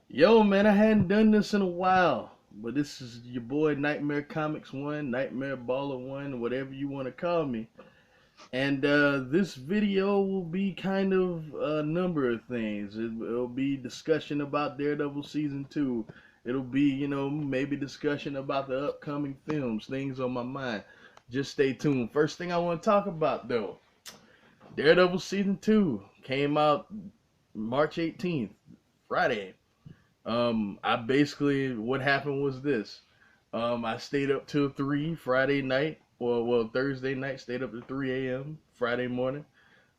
Yo, man, I hadn't done this in a while, but this is your boy Nightmare Comics 1, Nightmare Baller 1, whatever you want to call me. And this video will be kind of a number of things. It'll be discussion about Daredevil Season 2. It'll be, maybe discussion about the upcoming films, things on my mind. Just stay tuned. First thing I want to talk about, though, Daredevil Season 2 came out March 18th, Friday. I basically what happened was this. I stayed up till 3 Friday night, well Thursday night. Stayed up to 3 a.m. Friday morning.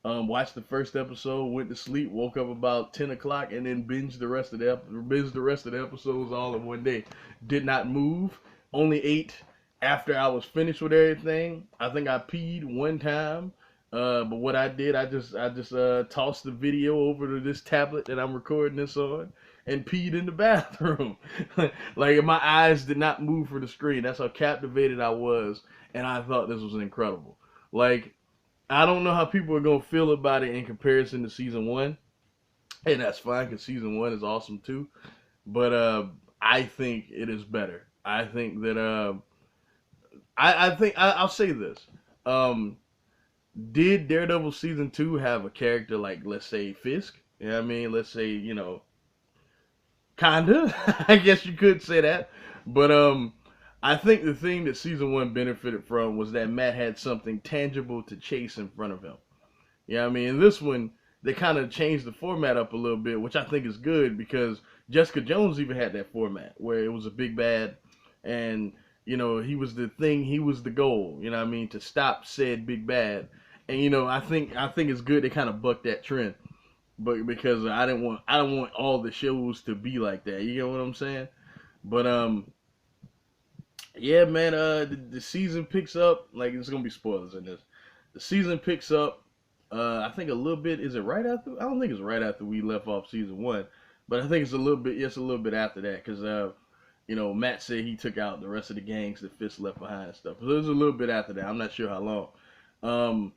Watched the first episode, went to sleep, woke up about 10 o'clock, and then binged the rest of the episodes all in one day. Did not move. Only ate after I was finished with everything. I think I peed one time. But what I did, I just tossed the video over to this tablet that I'm recording this on and peed in the bathroom. Like my eyes did not move for the screen. That's how captivated I was, and I thought this was incredible. Like I don't know how people are gonna feel about it in comparison to season one, and that's fine because season one is awesome too. But I think it is better. I think that I'll say this. Um, did Daredevil season two have a character like, let's say, Fisk? You know what I mean? Let's say, kinda. I guess you could say that. But I think the thing that season one benefited from was that Matt had something tangible to chase in front of him. You know what I mean? In this one, they kind of changed the format up a little bit, which I think is good because Jessica Jones even had that format where it was a big bad, and he was the thing, he was the goal. You know what I mean? To stop said big bad, and I think it's good they kind of bucked that trend, but because I don't want all the shows to be like that. You know what I'm saying? But yeah, man. The season picks up. Like, there's gonna be spoilers in this. The season picks up. I think a little bit. Is it right after? I don't think it's right after we left off season one, but I think it's a little bit. Yes, a little bit after that, because Matt said he took out the rest of the gangs that Fist left behind and stuff. So it was a little bit after that. I'm not sure how long. Um,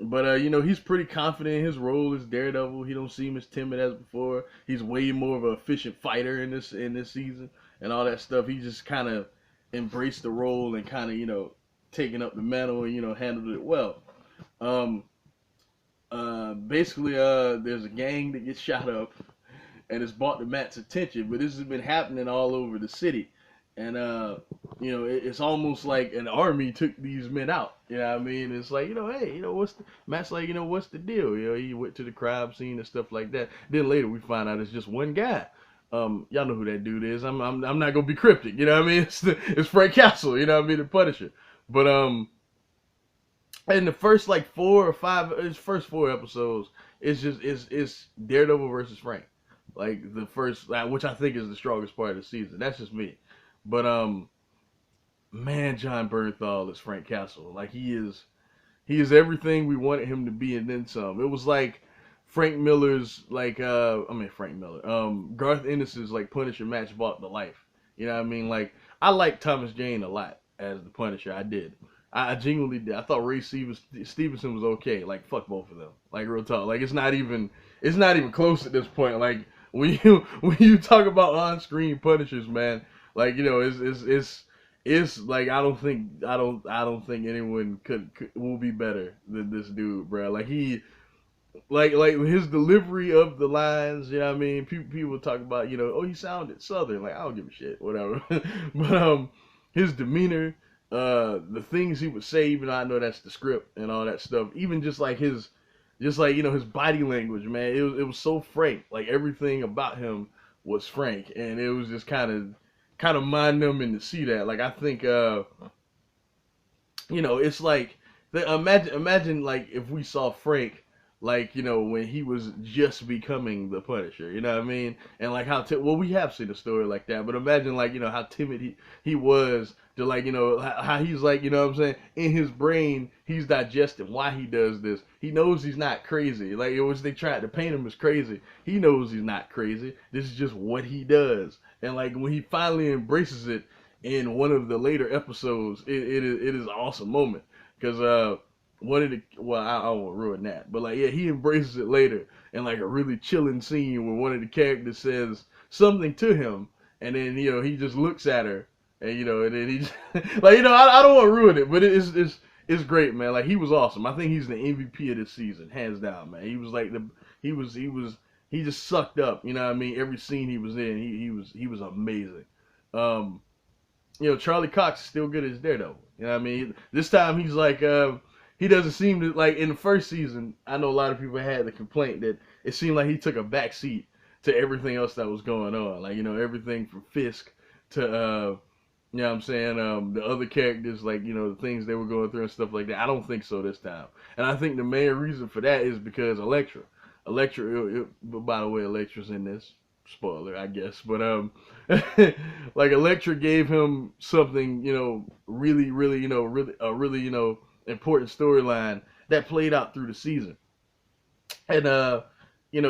but he's pretty confident in his role as Daredevil. He don't seem as timid as before. He's way more of an efficient fighter in this season and all that stuff. He just kind of embraced the role and kind of taken up the mantle and handled it well. Um, Basically, there's a gang that gets shot up, and it's brought to Matt's attention. But this has been happening all over the city, and it's almost like an army took these men out. You know what I mean? It's like, hey, Matt's like, what's the deal? He went to the crime scene and stuff like that. Then later we find out it's just one guy. Y'all know who that dude is. I'm not gonna be cryptic. You know what I mean? It's Frank Castle. You know what I mean? The Punisher. But in the first like 4 or 5, his first 4 episodes, it's Daredevil versus Frank. Like the first, which I think is the strongest part of the season. That's just me. But man, John Bernthal is Frank Castle. Like he is everything we wanted him to be and then some. It was like Frank Miller's like Frank Miller. Garth Ennis's like Punisher match brought to life. You know what I mean? Like I like Thomas Jane a lot as the Punisher. I did. I genuinely did. I thought Ray Stevenson was okay. Like fuck both of them. Like real talk. Like it's not even close at this point. Like when you talk about on-screen Punishers, man, like it's like I don't think anyone will be better than this dude, bro. Like he like his delivery of the lines, you know what I mean? People talk about, oh, he sounded southern. Like I don't give a shit, whatever. But his demeanor, the things he would say, even though I know that's the script and all that stuff, even his body language, man, it was so frank. Like everything about him was frank, and it was just kind of mind numbing to see that. Like I think it's like imagine like if we saw Frank like when he was just becoming the Punisher, you know what I mean? And like well, we have seen a story like that, but imagine like how timid he was to like how he's like, what I'm saying, in his brain he's digesting why he does this. He knows he's not crazy. Like it was, they tried to paint him as crazy. He knows he's not crazy. This is just what he does. And like when he finally embraces it in one of the later episodes, it is an awesome moment because well, I won't ruin that, but like, yeah, he embraces it later in like a really chilling scene where one of the characters says something to him, and then he just looks at her, and and then he just, like I don't want to ruin it, but it's great, man. Like he was awesome. I think he's the MVP of this season, hands down, man. He was like he just sucked up, you know what I mean? Every scene he was in, he was amazing. Um, Charlie Cox is still good as Daredevil. You know what I mean? This time he's like, he doesn't seem to, like, in the first season, I know a lot of people had the complaint that it seemed like he took a back seat to everything else that was going on. Like, everything from Fisk to, you know what I'm saying, the other characters, like, the things they were going through and stuff like that. I don't think so this time. And I think the main reason for that is because Elektra. By the way, Elektra's in this. Spoiler, I guess, but like Elektra gave him something, really, really, really, important storyline that played out through the season, and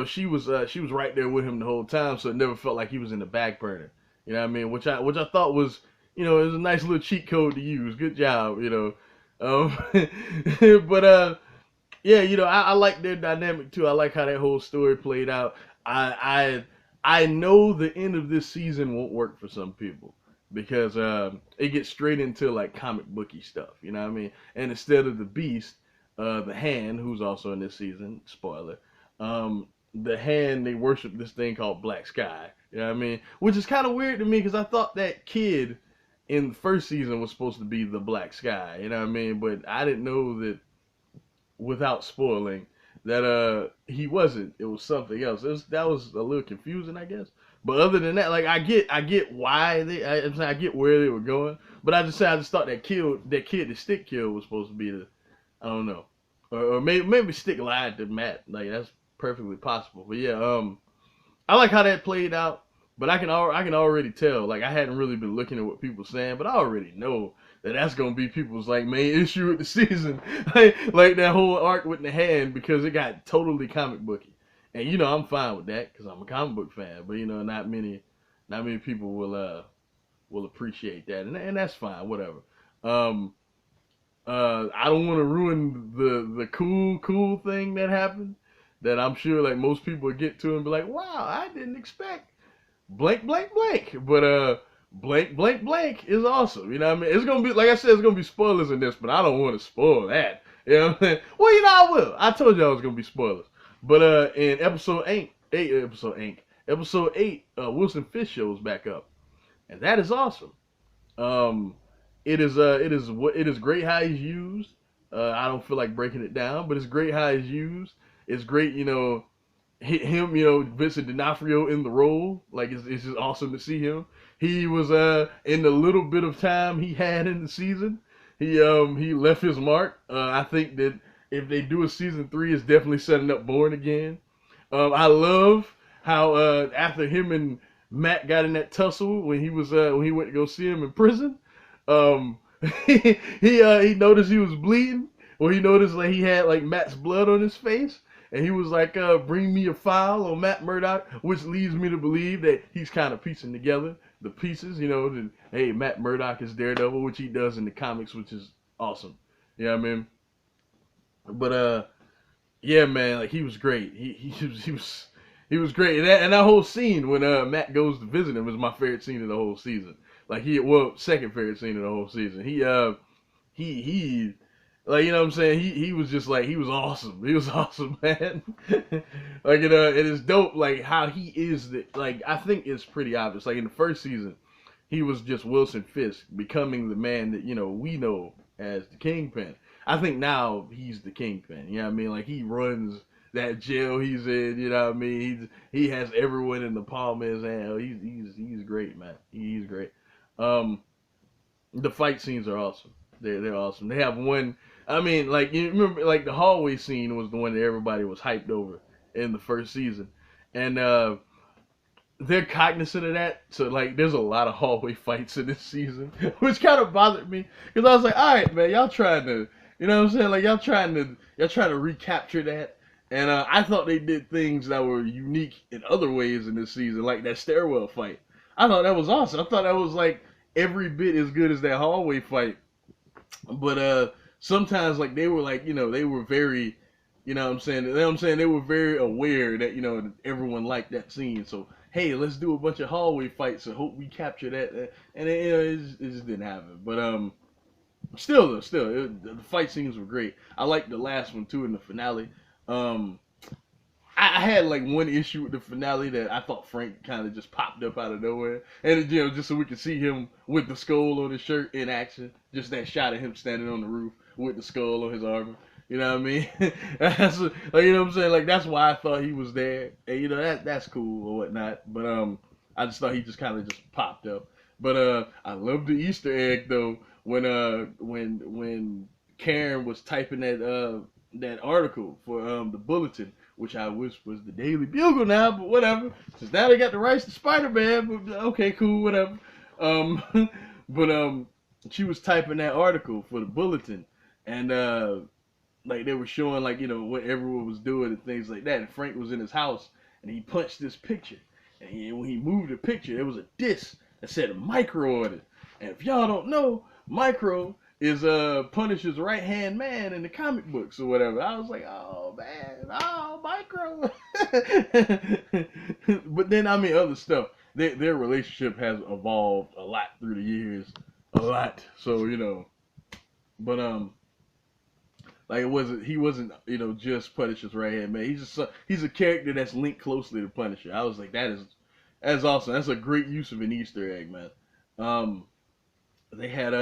she was right there with him the whole time, so it never felt like he was in the back burner. You know what I mean? Which I thought was, it was a nice little cheat code to use. Good job, but yeah, I like their dynamic too. I like how that whole story played out. I know the end of this season won't work for some people because it gets straight into like comic booky stuff, you know what I mean? And instead of the Beast, the Hand, who's also in this season, spoiler, the Hand, they worship this thing called Black Sky, you know what I mean? Which is kind of weird to me because I thought that kid in the first season was supposed to be the Black Sky, you know what I mean? But I didn't know that, without spoiling, that he wasn't. It was something else. That was a little confusing, I guess. But other than that, like I get why I get where they were going. But I just thought that kid, the Stick killed, was supposed to be the, I don't know, or maybe Stick lied to Matt. Like that's perfectly possible. But yeah, I like how that played out. But I can already tell. Like I hadn't really been looking at what people were saying, but I already know that's gonna be people's like main issue with the season, like that whole arc with the Hand, because it got totally comic booky, and I'm fine with that because I'm a comic book fan. But not many people will appreciate that, and that's fine, whatever. I don't want to ruin the cool thing that happened, that I'm sure like most people would get to and be like, wow, I didn't expect blank blank blank, but blank blank blank is awesome. You know what I mean? It's gonna be, like I said, it's gonna be spoilers in this, but I don't want to spoil that. You know what I'm saying? Well, I will. I told y'all it was gonna be spoilers. But in episode 8, Wilson Fisk shows back up, and that is awesome. It is great how he's used. I don't feel like breaking it down, but it's great how he's used. It's great, him, Vincent D'Onofrio in the role. Like it's just awesome to see him. He was in the little bit of time he had in the season, he left his mark. I think that if they do a season 3, it's definitely setting up Born Again. I love how after him and Matt got in that tussle when he went to go see him in prison, um, he noticed he was bleeding, or he noticed like he had like Matt's blood on his face. And he was like, bring me a file on Matt Murdock, which leads me to believe that he's kind of piecing together the pieces, that, hey, Matt Murdock is Daredevil, which he does in the comics, which is awesome. You know what I mean? But, yeah, man, like, he was great. He was great. And that whole scene when Matt goes to visit him is my favorite scene of the whole season. Like, second favorite scene of the whole season. He like, you know what I'm saying? He was just like, he was awesome. He was awesome, man. Like, it is dope, like, how he is, like, I think it's pretty obvious. Like, in the first season, he was just Wilson Fisk becoming the man that, we know as the Kingpin. I think now he's the Kingpin, you know what I mean? Like, he runs that jail he's in, you know what I mean? He has everyone in the palm of his hand. He's great, man. He's great. The fight scenes are awesome. They're awesome. They have one, I mean, like, you remember, like, the hallway scene was the one that everybody was hyped over in the first season. And they're cognizant of that. So, like, there's a lot of hallway fights in this season, which kind of bothered me. Because I was like, all right, man, y'all trying to, you know what I'm saying? Like, y'all trying to recapture that. And I thought they did things that were unique in other ways in this season, like that stairwell fight. I thought that was awesome. I thought that was, like, every bit as good as that hallway fight. But sometimes like they were like, they were very, they were very aware that, that everyone liked that scene. So, hey, let's do a bunch of hallway fights and hope we capture that. And it just didn't happen. But the fight scenes were great. I liked the last one too in the finale. Um, I had like one issue with the finale that I thought Frank kind of just popped up out of nowhere, and just so we could see him with the skull on his shirt in action, just that shot of him standing on the roof with the skull on his armor. You know what I mean? That's like, you know what I'm saying. Like that's why I thought he was there, and that's cool or whatnot. But I just thought he just kind of just popped up. But I love the Easter egg though when Karen was typing that article for the bulletin, which I wish was the Daily Bugle now, but whatever. Since now they got the rights to Spider-Man, but okay, cool, whatever. Um, but she was typing that article for the bulletin, and like they were showing like what everyone was doing and things like that. And Frank was in his house, and he punched this picture, and when he moved the picture, there was a disc that said Micro on it. And if y'all don't know, Micro is Punisher's right hand man in the comic books or whatever. I was like, oh man, oh Micro. But then other stuff. Their relationship has evolved a lot through the years, a lot. So but like he wasn't just Punisher's right hand man. He's a character that's linked closely to Punisher. I was like, that's awesome. That's a great use of an Easter egg, man. They had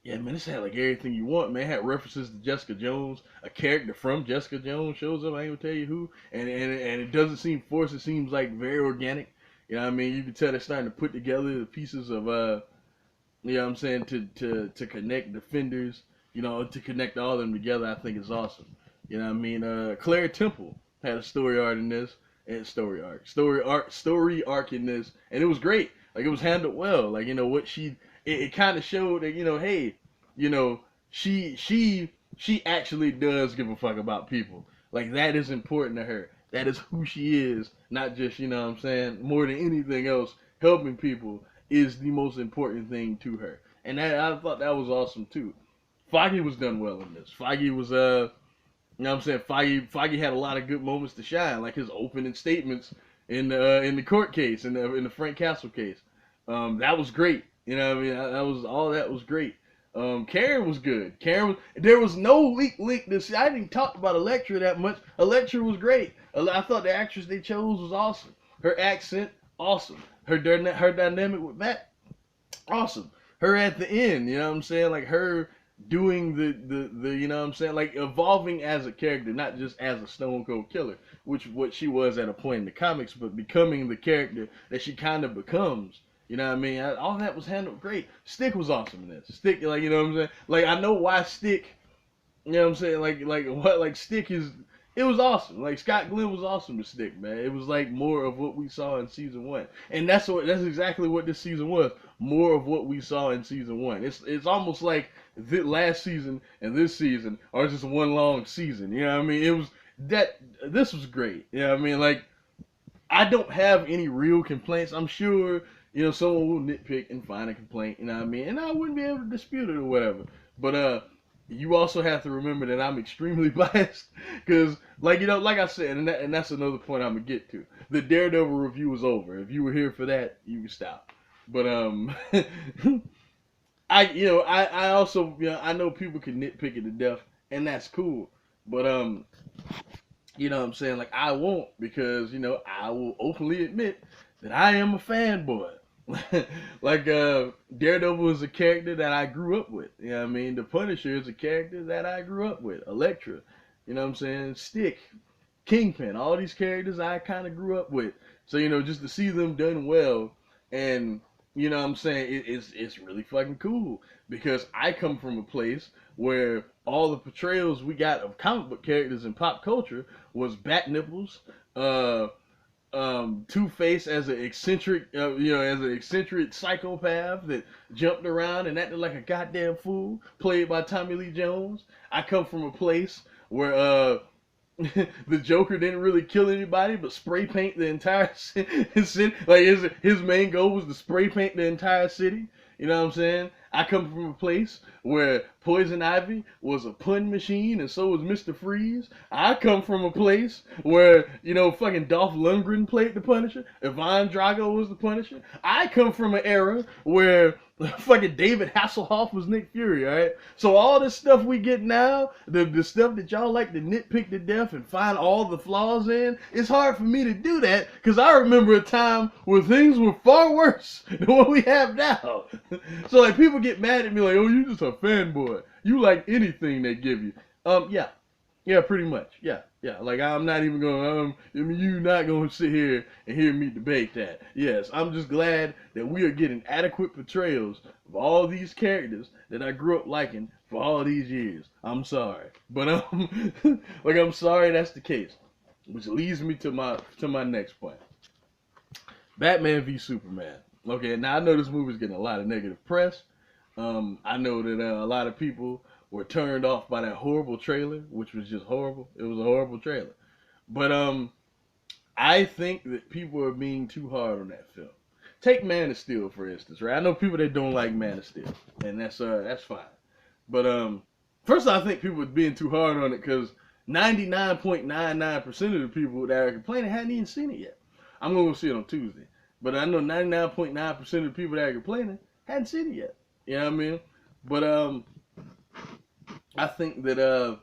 yeah, man, this had like everything you want, man. It had references to Jessica Jones. A character from Jessica Jones shows up. I ain't gonna tell you who. And it doesn't seem forced. It seems like very organic. You know what I mean? You can tell they're starting to put together the pieces of you know what I'm saying, to connect Defenders, to connect all of them together. I think is awesome. You know what I mean? Claire Temple had a story arc in this, and story arc in this, and it was great. Like it was handled well. Like what it kind of showed that hey, she actually does give a fuck about people. Like that is important to her. That is who she is. Not just what I'm saying, more than anything else, helping people is the most important thing to her. And I thought that was awesome too. Foggy was done well in this. Foggy was you know what I'm saying, Foggy had a lot of good moments to shine, like his opening statements in the court case, in the Frank Castle case. That was great. You know what I mean? That was great. Karen was good. There was no leak this. I didn't talk about Elektra that much. Elektra was great. I thought the actress they chose was awesome. Her accent, awesome. Her dynamic with Matt, awesome. Her at the end, you know what I'm saying? Like her doing the you know what I'm saying? Like evolving as a character, not just as a Stone Cold Killer, which what she was at a point in the comics, but becoming the character that she kind of becomes. You know what I mean? All that was handled great. Stick was awesome in this. Stick, like, you know what I'm saying? Like, I know why Stick, you know what I'm saying? Like Stick is, it was awesome. Like, Scott Glenn was awesome with Stick, man. It was like more of what we saw in season 1. And that's exactly what this season was. More of what we saw in season 1. It's almost like the last season and this season are just one long season. You know what I mean? This was great. You know what I mean? Like, I don't have any real complaints. I'm sure someone will nitpick and find a complaint, you know what I mean? And I wouldn't be able to dispute it or whatever. But you also have to remember that I'm extremely biased because, like I said, and that's another point I'm gonna get to. The Daredevil review was over. If you were here for that, you can stop. But I also I know people can nitpick it to death, and that's cool. But you know what I'm saying? Like I won't because I will openly admit that I am a fanboy. Like Daredevil is a character that I grew up with. You know what I mean? The Punisher is a character that I grew up with. Elektra, you know what I'm saying? Stick, Kingpin, all these characters I kind of grew up with. So just to see them done well, and you know what I'm saying, it's really fucking cool because I come from a place where all the portrayals we got of comic book characters in pop culture was bat nipples, Two-Face as an eccentric, psychopath that jumped around and acted like a goddamn fool, played by Tommy Lee Jones. I come from a place where the Joker didn't really kill anybody, but spray paint the entire city. Like his main goal was to spray paint the entire city. You know what I'm saying? I come from a place where Poison Ivy was a pun machine, and so was Mr. Freeze. I come from a place where, fucking Dolph Lundgren played the Punisher. Ivan Drago was the Punisher. I come from an era where fucking David Hasselhoff was Nick Fury, alright? So all this stuff we get now, the stuff that y'all like to nitpick to death and find all the flaws in, it's hard for me to do that, because I remember a time where things were far worse than what we have now. So like people get mad at me like, oh, you just a fanboy. You like anything they give you. Yeah. Yeah, pretty much. Yeah. Like I'm not even going you're not gonna sit here and hear me debate that. Yes, I'm just glad that we are getting adequate portrayals of all these characters that I grew up liking for all these years. I'm sorry. But I'm sorry that's the case. Which leads me to my next point. Batman v Superman. Okay, now I know this movie's getting a lot of negative press. I know that a lot of people were turned off by that horrible trailer, which was just horrible. It was a horrible trailer. But I think that people are being too hard on that film. Take Man of Steel, for instance, right? I know people that don't like Man of Steel, and that's fine. But first I think people are being too hard on it because 99.99% of the people that are complaining hadn't even seen it yet. I'm going to go see it on Tuesday. But I know 99.9% of the people that are complaining hadn't seen it yet. You know what I mean? But I think that a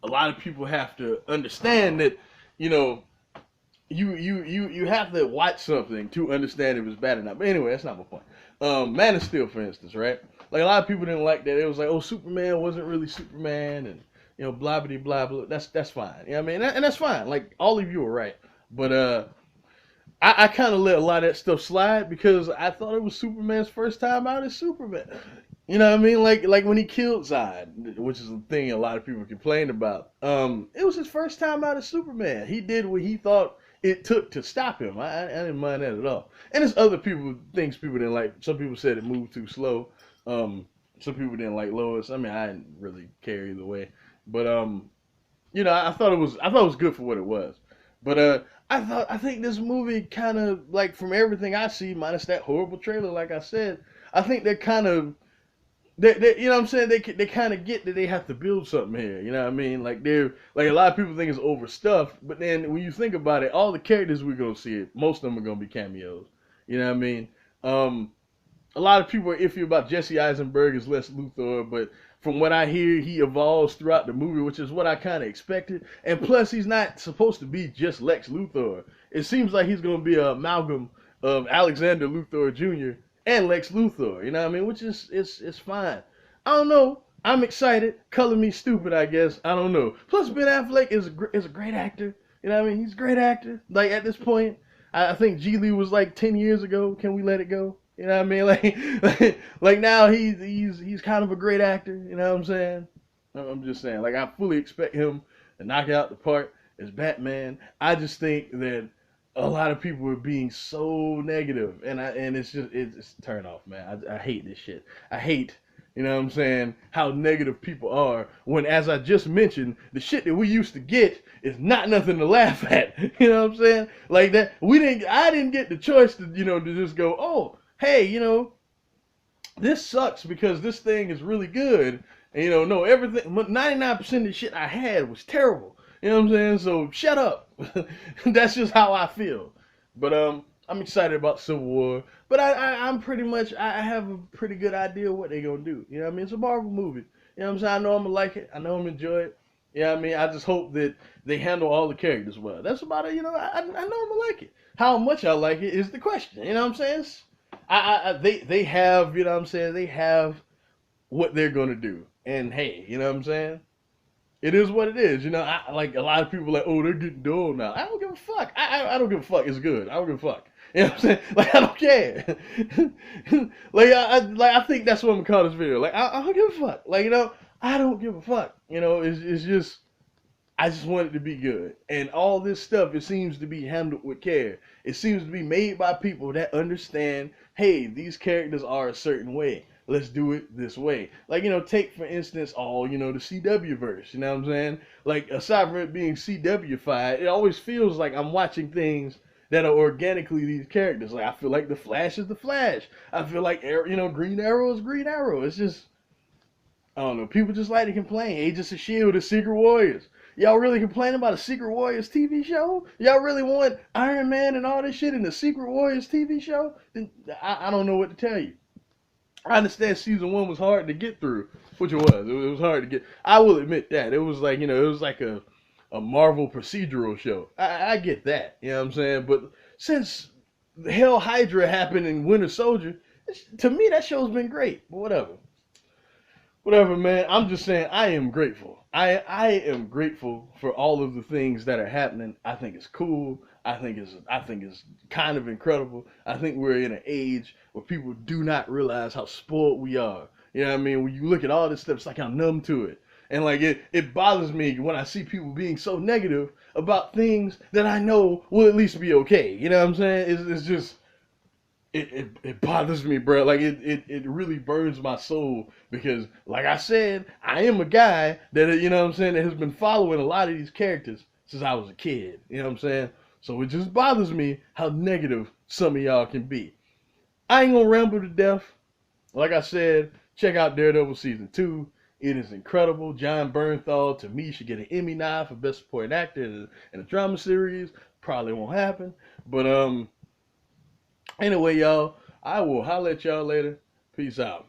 lot of people have to understand that, you have to watch something to understand if it's bad or not. But anyway, that's not my point. Man of Steel, for instance, right? Like a lot of people didn't like that. It was like, oh, Superman wasn't really Superman, and blah blah blah blah. That's fine. You know what I mean? And that's fine. Like all of you are right. But I kind of let a lot of that stuff slide because I thought it was Superman's first time out as Superman. You know what I mean? Like when he killed Zod, which is the thing a lot of people complained about. It was his first time out as Superman. He did what he thought it took to stop him. I didn't mind that at all. And there's other things people didn't like. Some people said it moved too slow. Some people didn't like Lois. I mean, I didn't really care either way. But I thought it was good for what it was. But I think this movie kind of, like, from everything I see, minus that horrible trailer, like I said, I think they're kind of, you know what I'm saying? They kind of get that they have to build something here. You know what I mean? Like a lot of people think it's overstuffed, but then when you think about it, all the characters we're gonna see, most of them are gonna be cameos. You know what I mean? A lot of people are iffy about Jesse Eisenberg as Lex Luthor, but from what I hear, he evolves throughout the movie, which is what I kind of expected. And plus, he's not supposed to be just Lex Luthor. It seems like he's going to be an amalgam of Alexander Luthor Jr. and Lex Luthor, you know what I mean? Which is it's fine. I don't know. I'm excited. Color me stupid, I guess. I don't know. Plus, Ben Affleck is a great actor. You know what I mean? He's a great actor. Like, at this point, I think Geely was like 10 years ago. Can we let it go? You know what I mean? Like now he's kind of a great actor. You know what I'm saying? I'm just saying. Like, I fully expect him to knock out the part as Batman. I just think that a lot of people are being so negative, and it's a turn off, man. I hate this shit. I hate, you know what I'm saying, how negative people are when, as I just mentioned, the shit that we used to get is not nothing to laugh at. You know what I'm saying? Like that, I didn't get the choice to just go, oh, hey, this sucks because this thing is really good. And, no, everything, 99% of the shit I had was terrible. You know what I'm saying? So shut up. That's just how I feel. But I'm excited about Civil War. But I'm pretty much, I have a pretty good idea of what they're going to do. You know what I mean? It's a Marvel movie. You know what I'm saying? I know I'm going to like it. I know I'm going to enjoy it. You know what I mean? I just hope that they handle all the characters well. That's about it. I know I'm going to like it. How much I like it is the question. You know what I'm saying? They have, you know what I'm saying? They have what they're going to do. And hey, you know what I'm saying? It is what it is. Like a lot of people are like, oh, they're getting dull now. I don't give a fuck. I don't give a fuck. It's good. I don't give a fuck. You know what I'm saying? Like, I don't care. I think that's what I'm gonna call this video. Like, I don't give a fuck. Like, I don't give a fuck. It's just, I just want it to be good. And all this stuff, it seems to be handled with care. It seems to be made by people that understand, hey, these characters are a certain way. Let's do it this way. Like, take, for instance, the CW verse. You know what I'm saying? Like, aside from it being CW-fied, it always feels like I'm watching things that are organically these characters. Like, I feel like the Flash is the Flash. I feel like, Green Arrow is Green Arrow. It's just, I don't know. People just like to complain. Agents of Shield, the Secret Warriors. Y'all really complaining about a Secret Warriors TV show? Y'all really want Iron Man and all this shit in the Secret Warriors TV show? Then I don't know what to tell you. I understand season 1 was hard to get through, which it was. It was hard to get. I will admit that. It was like, it was like a Marvel procedural show. I get that. You know what I'm saying? But since Hell Hydra happened in Winter Soldier, to me that show's been great. But whatever. Whatever, man. I'm just saying I am grateful. I am grateful for all of the things that are happening. I think it's cool. I think it's kind of incredible. I think we're in an age where people do not realize how spoiled we are. You know what I mean? When you look at all this stuff, it's like I'm numb to it. And like it bothers me when I see people being so negative about things that I know will at least be okay. You know what I'm saying? It's just it bothers me, bro. Like it really burns my soul because, like I said, I am a guy that, you know what I'm saying, that has been following a lot of these characters since I was a kid. You know what I'm saying? So it just bothers me how negative some of y'all can be. I ain't gonna ramble to death. Like I said, check out Daredevil season 2. It is incredible. John Bernthal, to me, should get an Emmy nod for Best Supporting Actor in a drama series. Probably won't happen, but anyway, y'all, I will holler at y'all later. Peace out.